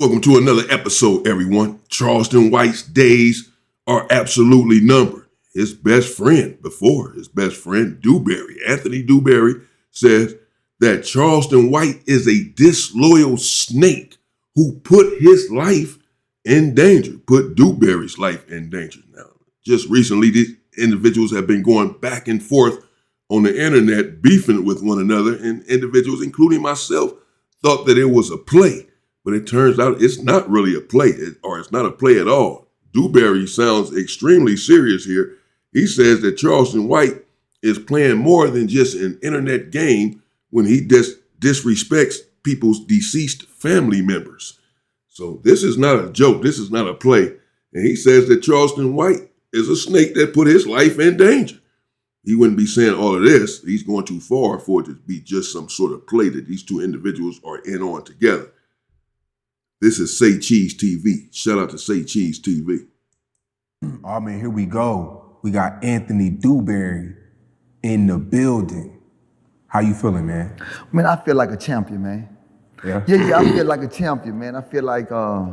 Welcome to another episode, everyone. Charleston White's days are absolutely numbered. His best friend, Dewberry, Anthony Dewberry, says that Charleston White is a disloyal snake who put his life in danger, put Dewberry's life in danger. Now, just recently, these individuals have been going back and forth on the internet, beefing with one another, and individuals, including myself, thought that it was a play. But it turns out it's not really a play, or it's not a play at all. Dewberry sounds extremely serious here. He says that Charleston White is playing more than just an internet game when he disrespects people's deceased family members. So this is not a joke. This is not a play. And he says that Charleston White is a snake that put his life in danger. He wouldn't be saying all of this. He's going too far for it to be just some sort of play that these two individuals are in on together. This is Say Cheese TV. Shout out to Say Cheese TV. Oh man, here we go. We got Anthony Dewberry in the building. How you feeling, man? Man, I feel like a champion, man. Yeah? Yeah, I feel like a champion, man. I feel like, I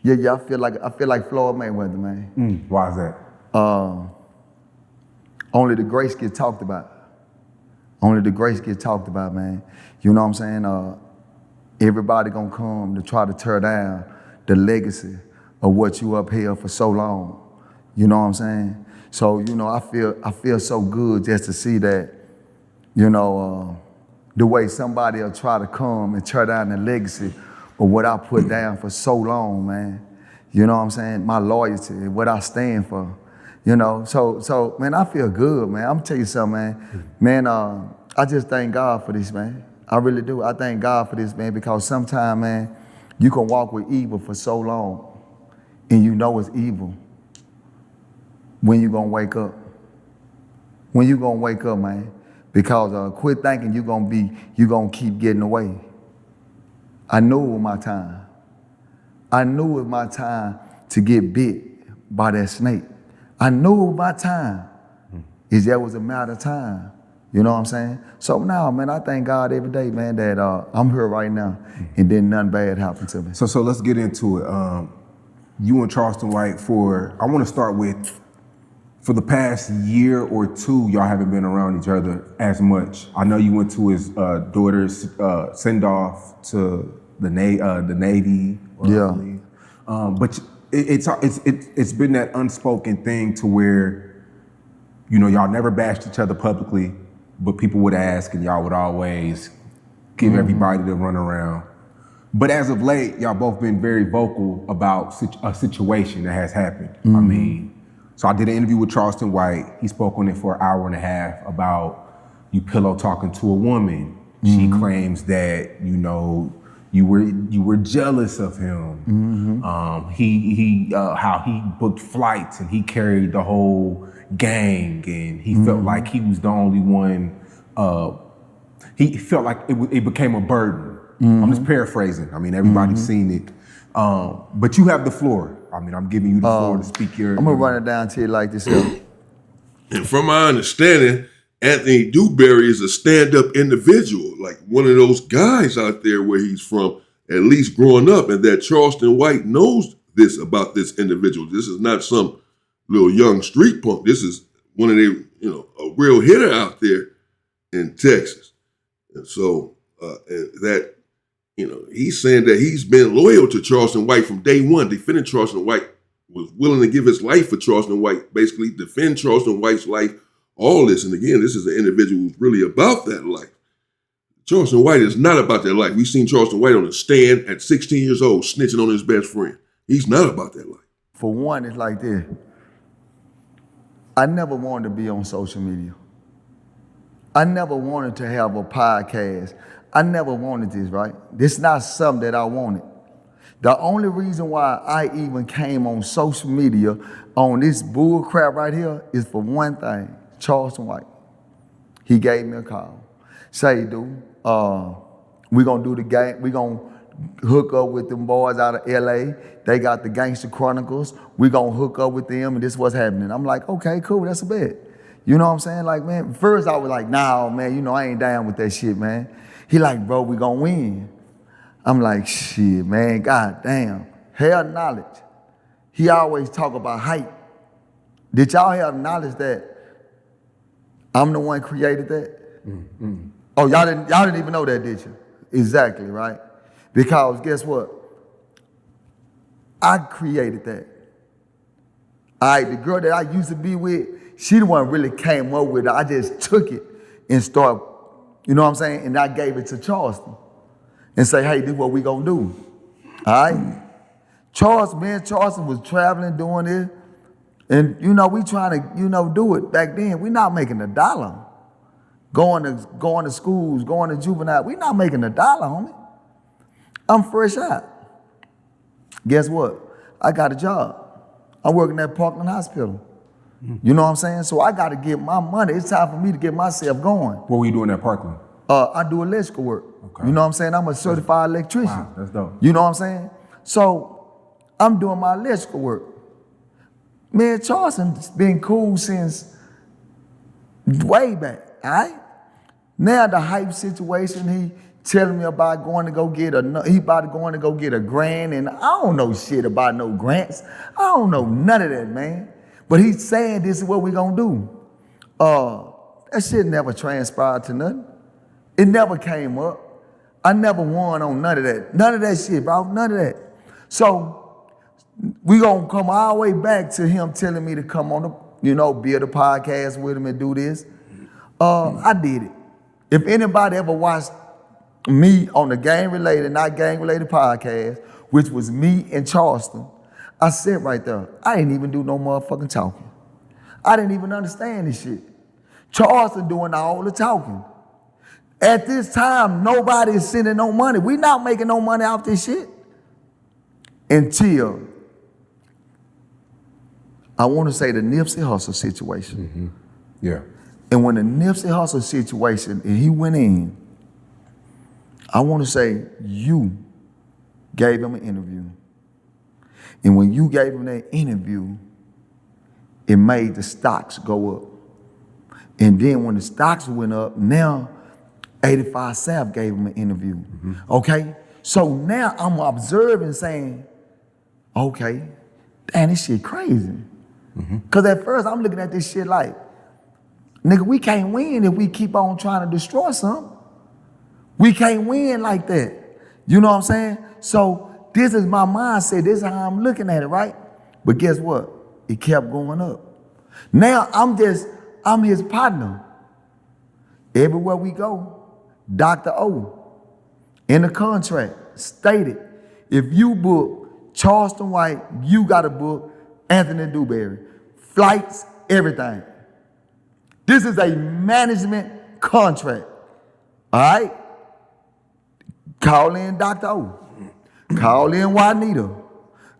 feel like Floyd Mayweather, man. Why is that? Only the grace gets talked about. Only the grace gets talked about, man. You know what I'm saying? Everybody gonna come to try to tear down the legacy of what you upheld for so long. You know what I'm saying? So, you know, I feel so good just to see that, you know, the way somebody will try to come and tear down the legacy of what I put down for so long, man. You know what I'm saying? My loyalty, what I stand for. You know, so man, I feel good, man. I'm gonna tell you something, man. Man, I just thank God for this, man. I really do. I thank God for this, man, because sometimes, man, you can walk with evil for so long and you know it's evil. When you gonna wake up? When you gonna wake up, man? Because quit thinking you gonna keep getting away. I knew it was my time. I knew it was my time to get bit by that snake. I knew it was my time. It just was a matter of time. You know what I'm saying? So now, man, I thank God every day, man, that I'm here right now and then nothing bad happened to me. So let's get into it. You and Charleston White I want to start with, for the past year or two, y'all haven't been around each other as much. I know you went to his daughter's send-off to the Navy. Yeah. But it's been that unspoken thing to where, you know, y'all never bashed each other publicly, but people would ask and y'all would always give everybody the runaround. But as of late, y'all both been very vocal about a situation that has happened. I mean, so I did an interview with Charleston White. He spoke on it for an hour and a half about you pillow talking to a woman. She claims that, you know, you were jealous of him. How he booked flights and he carried the whole gang, and he felt like he was the only one. He felt like it became a burden. I'm just paraphrasing. I mean, everybody's seen it. But you have the floor. I mean, I'm giving you the floor to speak your. I'm gonna run it down to you like this here. And from my understanding, Anthony Dewberry is a stand-up individual, like one of those guys out there where he's from, at least growing up, and that Charleston White knows this about this individual. This is not some little young street punk. This is one of the, you know, a real hitter out there in Texas. And so that, you know, he's saying that he's been loyal to Charleston White from day one, defending Charleston White, was willing to give his life for Charleston White, basically defend Charleston White's life, all this. And again, this is an individual who's really about that life. Charleston White is not about that life. We've seen Charleston White on the stand at 16 years old, snitching on his best friend. He's not about that life. For one, it's like this. I never wanted to be on social media. I never wanted to have a podcast. I never wanted this, right? This is not something that I wanted. The only reason why I even came on social media on this bull crap right here is for one thing, Charleston White. He gave me a call. Say, dude, we gonna do the game. We gonna hook up with them boys out of LA. They got the Gangster Chronicles. We gonna hook up with them and this is what's happening. I'm like, okay, cool, that's a bet. You know what I'm saying? Like, man, first I was like, nah, man, you know, I ain't down with that shit, man. He like, bro, we gonna win. I'm like, shit, man, god damn. Hell knowledge. He always talk about hype. Did y'all have knowledge that I'm the one created that? Oh, y'all didn't even know that, did you? Exactly, right? Because guess what? I created that. All right, the girl that I used to be with, she the one really came up with it. I just took it and started, you know what I'm saying? And I gave it to Charleston and say, hey, this is what we gonna do. All right? Charleston was traveling, doing this. And, you know, we trying to, you know, do it. Back then, we not making $1. Going to schools, going to juvenile, we not making $1, homie. I'm fresh out. Guess what? I got a job. I'm working at Parkland Hospital. You know what I'm saying? So I got to get my money. It's time for me to get myself going. What were you doing at Parkland? I do electrical work. Okay. You know what I'm saying? I'm a certified electrician. Wow, that's dope. You know what I'm saying? So I'm doing my electrical work. Man, Charleston's been cool since way back, all right? Now the hype situation, he telling me about going to go get a grant, and I don't know shit about no grants. I don't know none of that, man. But he's saying this is what we gonna do. That shit never transpired to nothing. It never came up. I never won on none of that. None of that shit, bro, none of that. So we gonna come all the way back to him telling me to come on the, you know, build a podcast with him and do this. I did it. If anybody ever watched me on the gang-related, not gang-related podcast, which was me and Charleston, I said right there, I didn't even do no motherfucking talking. I didn't even understand this shit. Charleston doing all the talking. At this time, nobody is sending no money. We not making no money off this shit. Until, I want to say the Nipsey Hussle situation. Yeah. And when the Nipsey Hussle situation, and he went in, I want to say you gave him an interview. And when you gave him that interview, it made the stocks go up. And then when the stocks went up, now 85 South gave him an interview. Okay? So now I'm observing saying, okay, damn, this shit crazy. Because at first I'm looking at this shit like, nigga, we can't win if we keep on trying to destroy something. We can't win like that. You know what I'm saying? So this is my mindset. This is how I'm looking at it, right? But guess what? It kept going up. Now I'm his partner. Everywhere we go, Dr. O, in the contract, stated, if you book Charleston White, you got to book Anthony Dewberry. Flights, everything. This is a management contract. All right? Call in Dr. O. Call in Juanita.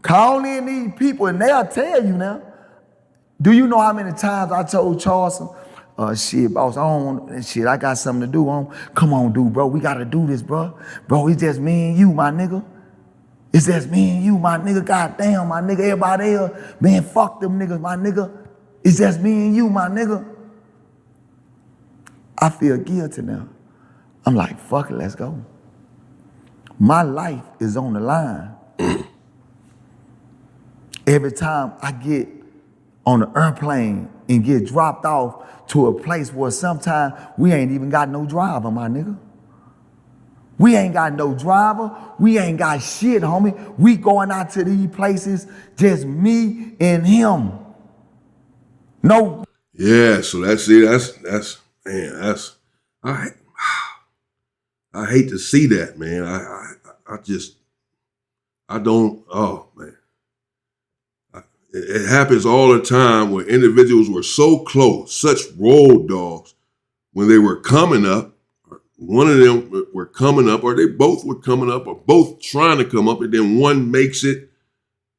Call in these people and they'll tell you now. Do you know how many times I told Charleston, shit, boss, I don't want shit, I got something to do. Come on, dude, bro, we gotta do this, bro. Bro, it's just me and you, my nigga. It's just me and you, my nigga. Goddamn, my nigga, everybody else. Man, fuck them niggas, my nigga. It's just me and you, my nigga. I feel guilty now. I'm like, fuck it, let's go. My life is on the line. Every time I get on an airplane and get dropped off to a place where sometimes we ain't even got no driver, my nigga. We ain't got no driver. We ain't got shit, homie. We going out to these places, just me and him. No. Yeah, so that's it. That's man, that's I hate to see that, man. I don't, oh man. It happens all the time where individuals were so close, such road dogs, when they were coming up, one of them were coming up, or they both were coming up, or both trying to come up, and then one makes it,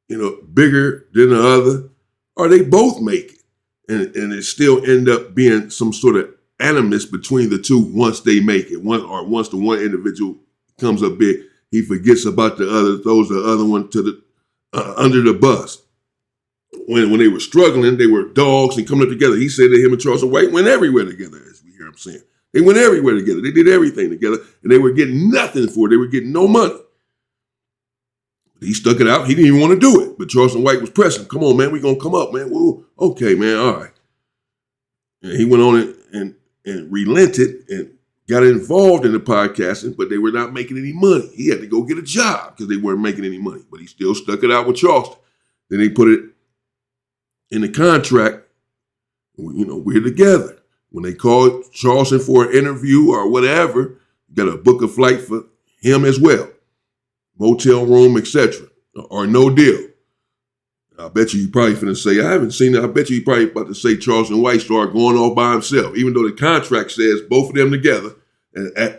bigger than the other, or they both make it. And it still end up being some sort of animus between the two once they make it. Once the one individual comes up big, he forgets about the other, throws the other one to the under the bus. When they were struggling, they were dogs and coming up together. He said that him and Charleston White went everywhere together, as we hear him saying. They went everywhere together. They did everything together, and they were getting nothing for it. They were getting no money. He stuck it out. He didn't even want to do it. But Charleston White was pressing. Come on, man. We're going to come up, man. Whoa. Okay, man. All right. And he went on and relented and got involved in the podcasting, but they were not making any money. He had to go get a job because they weren't making any money. But he still stuck it out with Charleston. Then they put it in the contract. You know, we're together. When they called Charleston for an interview or whatever, you got to book a flight for him as well. Motel room, etc. Or no deal. I bet you probably finna say, I haven't seen it. I bet you probably about to say Charleston White started going off by himself, even though the contract says both of them together,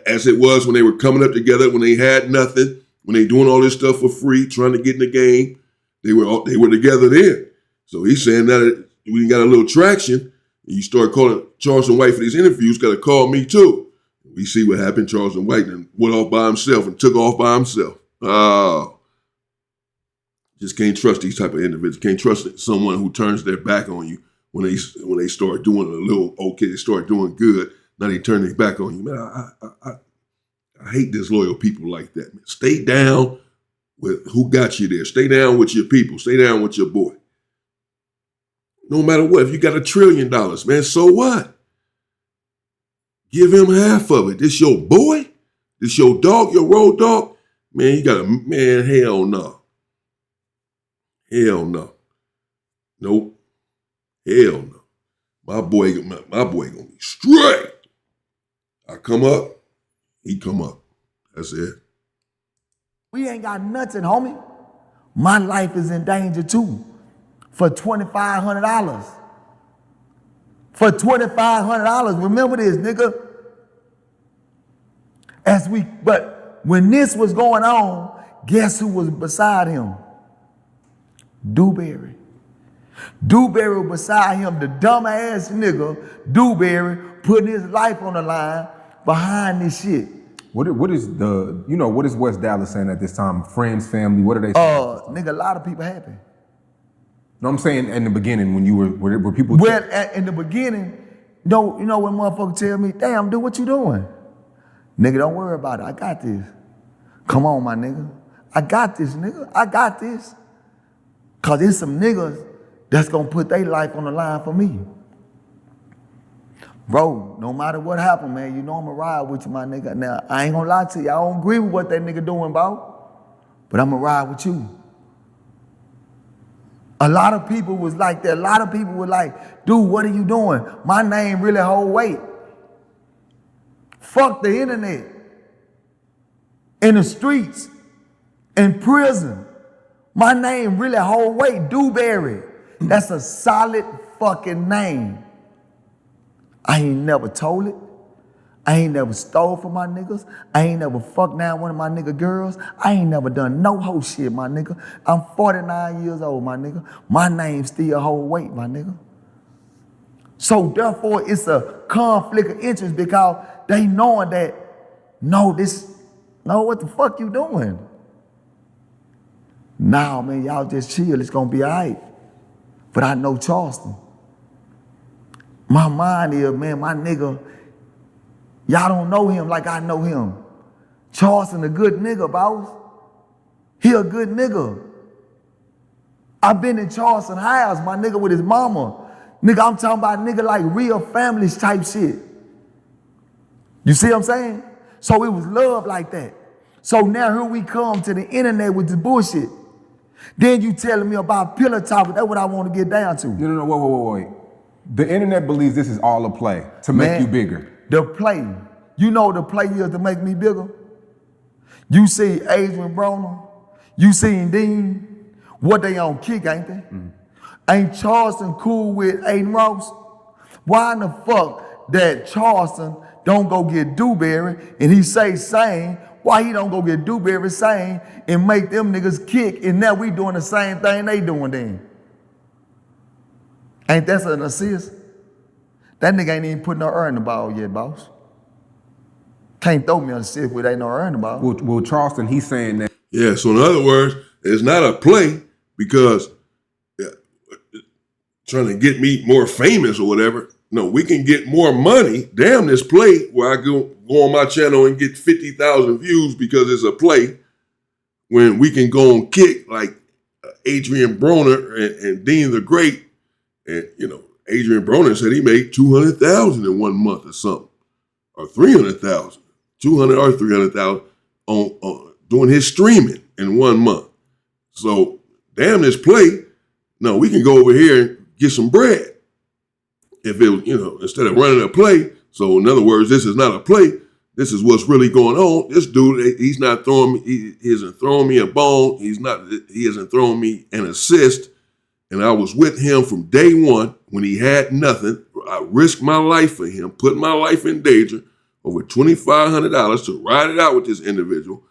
as it was when they were coming up together, when they had nothing, when they doing all this stuff for free, trying to get in the game, they were together then. So he's saying that we got a little traction, and you start calling Charleston White for these interviews, got to call me too. We see what happened. Charleston White then went off by himself and took off by himself. Oh. Just can't trust these type of individuals. Can't trust someone who turns their back on you when they start doing a little okay. They start doing good. Now they turn their back on you. Man, I hate disloyal people like that. Man. Stay down with who got you there. Stay down with your people. Stay down with your boy. No matter what. If you got $1 trillion, man, so what? Give him half of it. This your boy? This your dog? Your road dog? Man, you got man, hell no. Hell no. Nope. Hell no. My boy gonna be straight. I come up, he come up. That's it. We ain't got nothing, homie. My life is in danger too. For $2,500. For $2,500. Remember this, nigga. But when this was going on, guess who was beside him? Dewberry. Dewberry was beside him, the dumbass nigga, Dewberry, putting his life on the line behind this shit. What is West Dallas saying at this time? Friends, family, what are they saying? Nigga, a lot of people happy. No, I'm saying in the beginning when you were people. Well, in the beginning, you know when motherfuckers tell me, damn, dude, what you doing? Nigga, don't worry about it. I got this. Come on, my nigga. I got this, nigga. I got this. Cause there's some niggas that's gonna put their life on the line for me. Bro, no matter what happen, man, you know I'ma ride with you, my nigga. Now, I ain't gonna lie to you. I don't agree with what that nigga doing, bro. But I'ma ride with you. A lot of people was like that. A lot of people were like, dude, what are you doing? My name really hold weight. Fuck the internet. In the streets. In prison. My name really hold weight. Dewberry. That's a solid fucking name. I ain't never told it. I ain't never stole from my niggas. I ain't never fucked down one of my nigga girls. I ain't never done no whole shit, my nigga. I'm 49 years old, my nigga. My name still hold weight, my nigga. So therefore, it's a conflict of interest because they knowing that, no, what the fuck you doing? Nah, man, y'all just chill. It's gonna be all right. But I know Charleston. My mind is, man, my nigga, y'all don't know him like I know him. Charleston a good nigga, boss. He a good nigga. I've been in Charleston house, my nigga, with his mama. Nigga, I'm talking about nigga like real families type shit. You see what I'm saying? So it was love like that. So now here we come to the internet with the bullshit. Then you telling me about pillow talk. That's what I want to get down to. No, wait. The internet believes this is all a play to make you bigger. The play. You know the play is to make me bigger? You see Adrian Broner. You seen Dean. What they on kick, ain't they? Mm. Ain't Charleston cool with Aiden Ross? Why in the fuck that Charleston don't go get Dewberry and he say same? Why he don't go get Dewberry same and make them niggas kick and now we doing the same thing they doing then? Ain't that an assist? That nigga ain't even put no earn the ball yet, boss. Can't throw me on the assist where they no earn the ball. Well, Charleston, he's saying that. Yeah, so in other words, it's not a play because trying to get me more famous or whatever. No, we can get more money. Damn this play where I go on my channel and get 50,000 views because it's a play when we can go on kick like Adrian Broner and Dean the Great. And, Adrian Broner said he made $200,000 in 1 month or something, or $300,000, 200 or 300,000 on doing his streaming in 1 month. So damn this play. No, we can go over here and get some bread. If it was, instead of running a play. So in other words, this is not a play. This is what's really going on. This dude, he's not throwing me. He isn't throwing me a bone. He isn't throwing me an assist. And I was with him from day one when he had nothing. I risked my life for him, put my life in danger, over $2,500 to ride it out with this individual.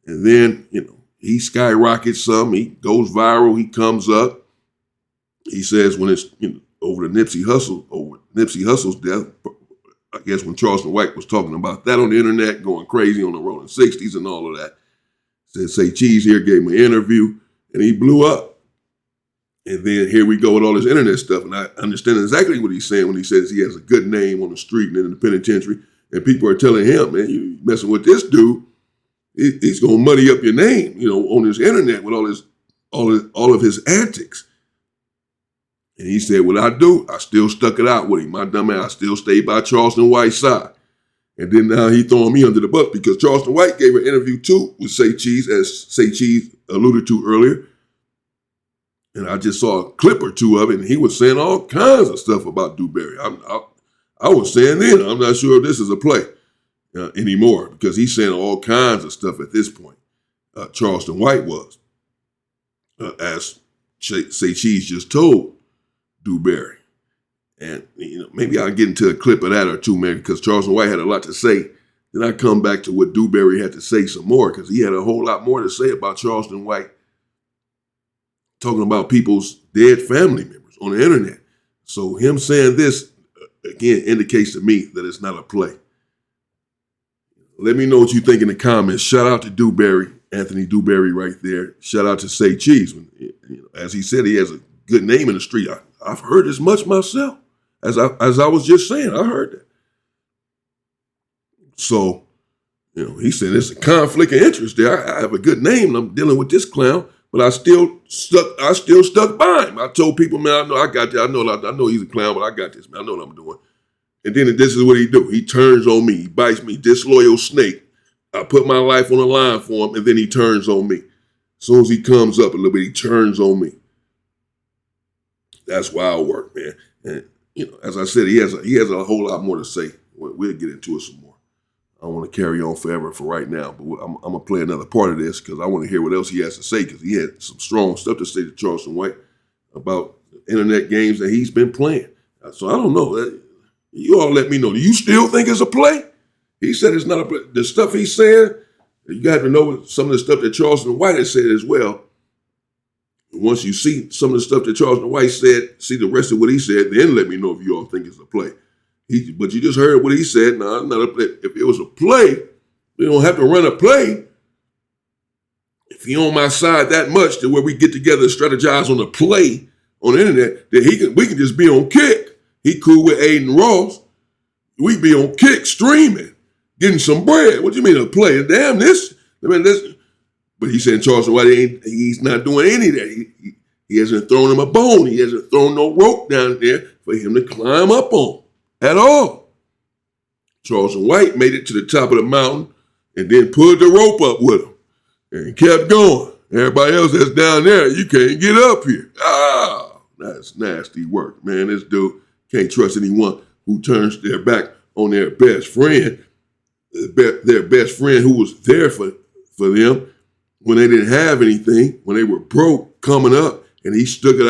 And then, he skyrockets some. He goes viral. He comes up. He says when it's over Nipsey Hussle's death, I guess when Charleston White was talking about that on the internet, going crazy on the Rolling 60s and all of that, said Say Cheese here gave him an interview, and he blew up. And then here we go with all this internet stuff, and I understand exactly what he's saying when he says he has a good name on the street and in the penitentiary, and people are telling him, man, you messing with this dude, he's gonna muddy up your name, on this internet with all of his antics. And he said, what I do, I still stuck it out with him. My dumb ass, I still stayed by Charleston White's side. And then now he throwing me under the bus because Charleston White gave an interview too with Say Cheese, as Say Cheese alluded to earlier. And I just saw a clip or two of it, and he was saying all kinds of stuff about Dewberry. I was saying then, I'm not sure if this is a play anymore, because he's saying all kinds of stuff at this point. Charleston White was, as Say Cheese just told Dewberry. And, maybe I'll get into a clip of that or two, man, because Charleston White had a lot to say. Then I come back to what Dewberry had to say some more, because he had a whole lot more to say about Charleston White talking about people's dead family members on the internet. So him saying this, again, indicates to me that it's not a play. Let me know what you think in the comments. Shout out to Dewberry, Anthony Dewberry right there. Shout out to Say Cheese. As he said, he has a good name in the street. I've heard as much myself. As I was just saying, I heard that. So, he said it's a conflict of interest there. I have a good name and I'm dealing with this clown. But I still stuck by him. I told people, man, I know I got this. I know he's a clown, but I got this, man. I know what I'm doing. And then this is what he do. He turns on me. He bites me, disloyal snake. I put my life on the line for him, and then he turns on me. As soon as he comes up a little bit, he turns on me. That's wild work, man. And, as I said, he has a whole lot more to say. We'll get into it some more. I don't want to carry on forever for right now, but I'm going to play another part of this because I want to hear what else he has to say, because he had some strong stuff to say to Charleston White about internet games that he's been playing. So I don't know. You all let me know. Do you still think it's a play? He said it's not a play. The stuff he's saying, you got to know some of the stuff that Charleston White has said as well. Once you see some of the stuff that Charleston White said, see the rest of what he said, then let me know if you all think it's a play. But you just heard what he said. No, it's not a play. If it was a play, we don't have to run a play. If he on my side that much to where we get together and strategize on a play on the internet, then we can just be on Kick. He cool with Aiden Ross. We be on Kick streaming, getting some bread. What do you mean a play? Damn this. But he said Charleston White he's not doing any of that. He hasn't thrown him a bone. He hasn't thrown no rope down there for him to climb up on at all. Charleston White made it to the top of the mountain and then pulled the rope up with him and kept going. Everybody else that's down there, you can't get up here. That's nasty work, man. This dude can't trust anyone who turns their back on their best friend, their best friend who was there for them when they didn't have anything, when they were broke coming up, and he stuck it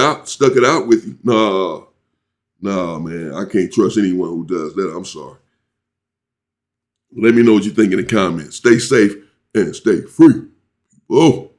out with you. No, man, I can't trust anyone who does that. I'm sorry. Let me know what you think in the comments. Stay safe and stay free. Oh.